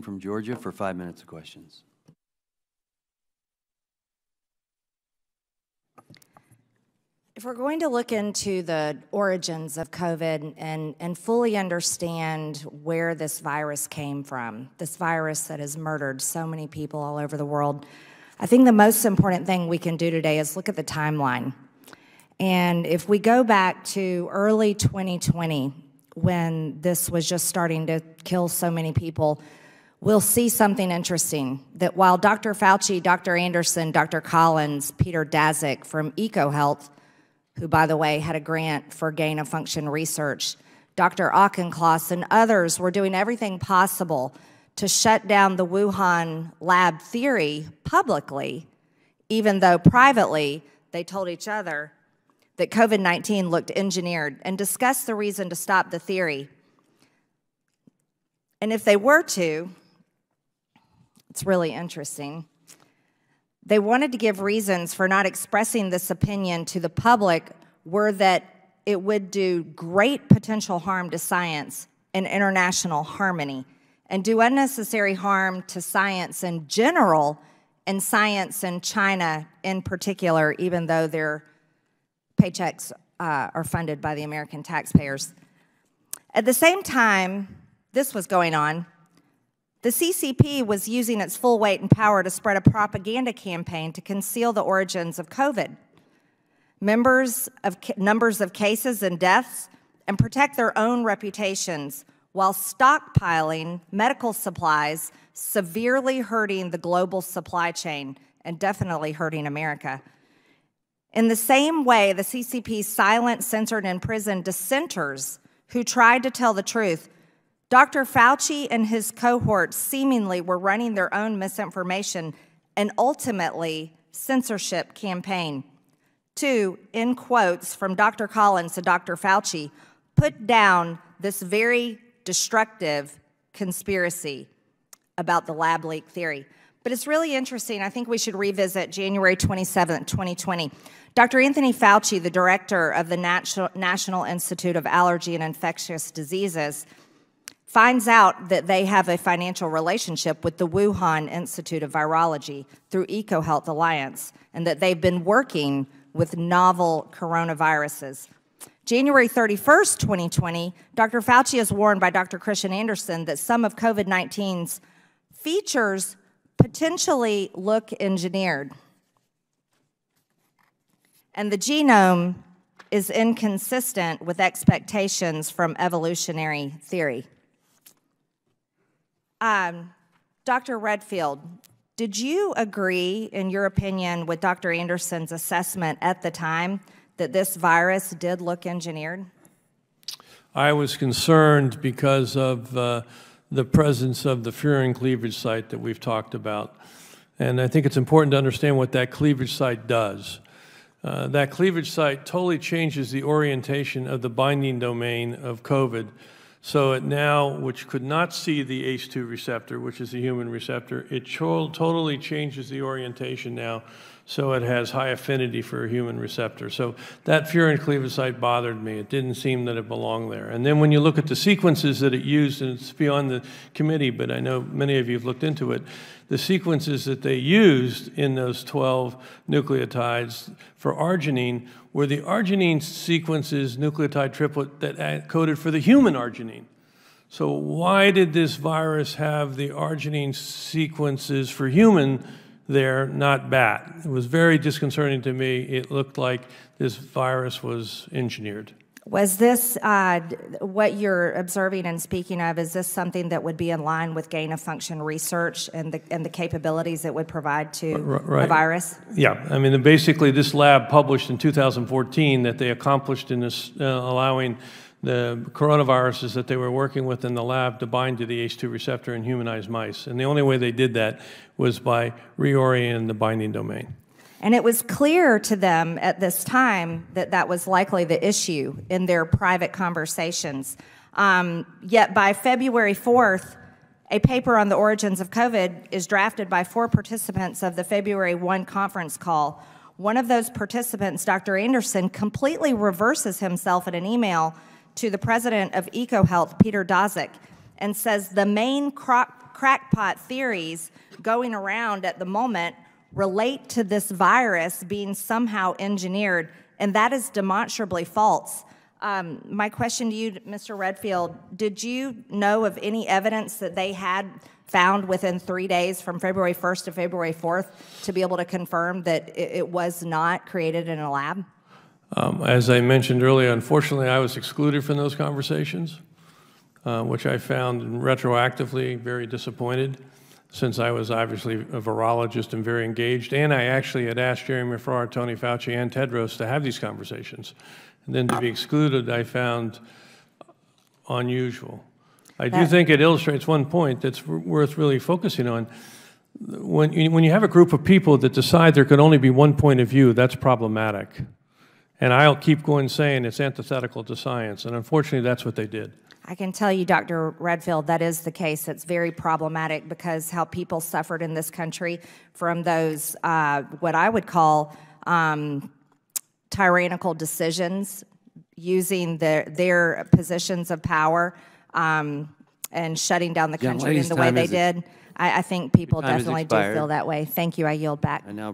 From Georgia for 5 minutes of questions. If we're going to look into the origins of COVID and fully understand where this virus came from, this virus that has murdered so many people all over the world, I think the most important thing we can do today is look at the timeline. And if we go back to early 2020, when this was just starting to kill so many people, we'll see something interesting, that while Dr. Fauci, Dr. Anderson, Dr. Collins, Peter Daszak from EcoHealth, who, by the way, had a grant for gain-of-function research, Dr. Auchincloss and others were doing everything possible to shut down the Wuhan lab theory publicly, even though privately they told each other that COVID-19 looked engineered, and discussed the reason to stop the theory. And if they were to, it's really interesting. They wanted to give reasons for not expressing this opinion to the public were that it would do great potential harm to science and international harmony, and do unnecessary harm to science in general and science in China in particular, even though their paychecks are funded by the American taxpayers. At the same time this was going on, the CCP was using its full weight and power to spread a propaganda campaign to conceal the origins of COVID, numbers of cases and deaths, and protect their own reputations while stockpiling medical supplies, severely hurting the global supply chain and definitely hurting America. In the same way, the CCP silent, censored, and imprisoned dissenters who tried to tell the truth. Dr. Fauci and his cohorts seemingly were running their own misinformation and ultimately censorship campaign to, in quotes from Dr. Collins to Dr. Fauci, put down this very destructive conspiracy about the lab leak theory. But it's really interesting. I think we should revisit January 27th, 2020. Dr. Anthony Fauci, the director of the National Institute of Allergy and Infectious Diseases, finds out that they have a financial relationship with the Wuhan Institute of Virology through EcoHealth Alliance, and that they've been working with novel coronaviruses. January 31st, 2020, Dr. Fauci is warned by Dr. Christian Anderson that some of COVID-19's features potentially look engineered, and the genome is inconsistent with expectations from evolutionary theory. Dr. Redfield, did you agree, in your opinion, with Dr. Anderson's assessment at the time that this virus did look engineered? I was concerned because of the presence of the furin cleavage site that we've talked about. And I think it's important to understand what that cleavage site does. That cleavage site totally changes the orientation of the binding domain of COVID. So it now, which could not see the ACE2 receptor, which is the human receptor, it totally changes the orientation now, so it has high affinity for a human receptor. So that furin cleavage site bothered me. It didn't seem that it belonged there. And then when you look at the sequences that it used, and it's beyond the committee, but I know many of you have looked into it, the sequences that they used in those 12 nucleotides for arginine were the arginine sequences, nucleotide triplet, that coded for the human arginine. So why did this virus have the arginine sequences for human there, not bat? It was very disconcerting to me. It looked like this virus was engineered. Was this, what you're observing and speaking of, is this something that would be in line with gain-of-function research and the capabilities it would provide to the virus? Yeah, I mean, basically this lab published in 2014 that they accomplished in this, allowing the coronaviruses that they were working with in the lab to bind to the ACE2 receptor in humanized mice. And the only way they did that was by reorienting the binding domain. And it was clear to them at this time that that was likely the issue in their private conversations. Yet by February 4th, a paper on the origins of COVID is drafted by 4 participants of the February 1 conference call. One of those participants, Dr. Anderson, completely reverses himself in an email to the president of EcoHealth, Peter Daszak, and says the main crop crackpot theories going around at the moment relate to this virus being somehow engineered, and that is demonstrably false. My question to you, Mr. Redfield, did you know of any evidence that they had found within 3 days from February 1st to February 4th to be able to confirm that it was not created in a lab? As I mentioned earlier, unfortunately, I was excluded from those conversations, which I found retroactively very disappointed, since I was obviously a virologist and very engaged, and I actually had asked Jeremy Farrar, Tony Fauci, and Tedros to have these conversations. And then to be excluded, I found unusual. I do think it illustrates one point that's worth really focusing on. When you have a group of people that decide there could only be one point of view, that's problematic. And I'll keep going saying it's antithetical to science, and unfortunately that's what they did. I can tell you, Dr. Redfield, that is the case. It's very problematic because how people suffered in this country from those, what I would call tyrannical decisions, using their positions of power and shutting down the country in the way they did. I think people definitely do feel that way. Thank you. I yield back. I now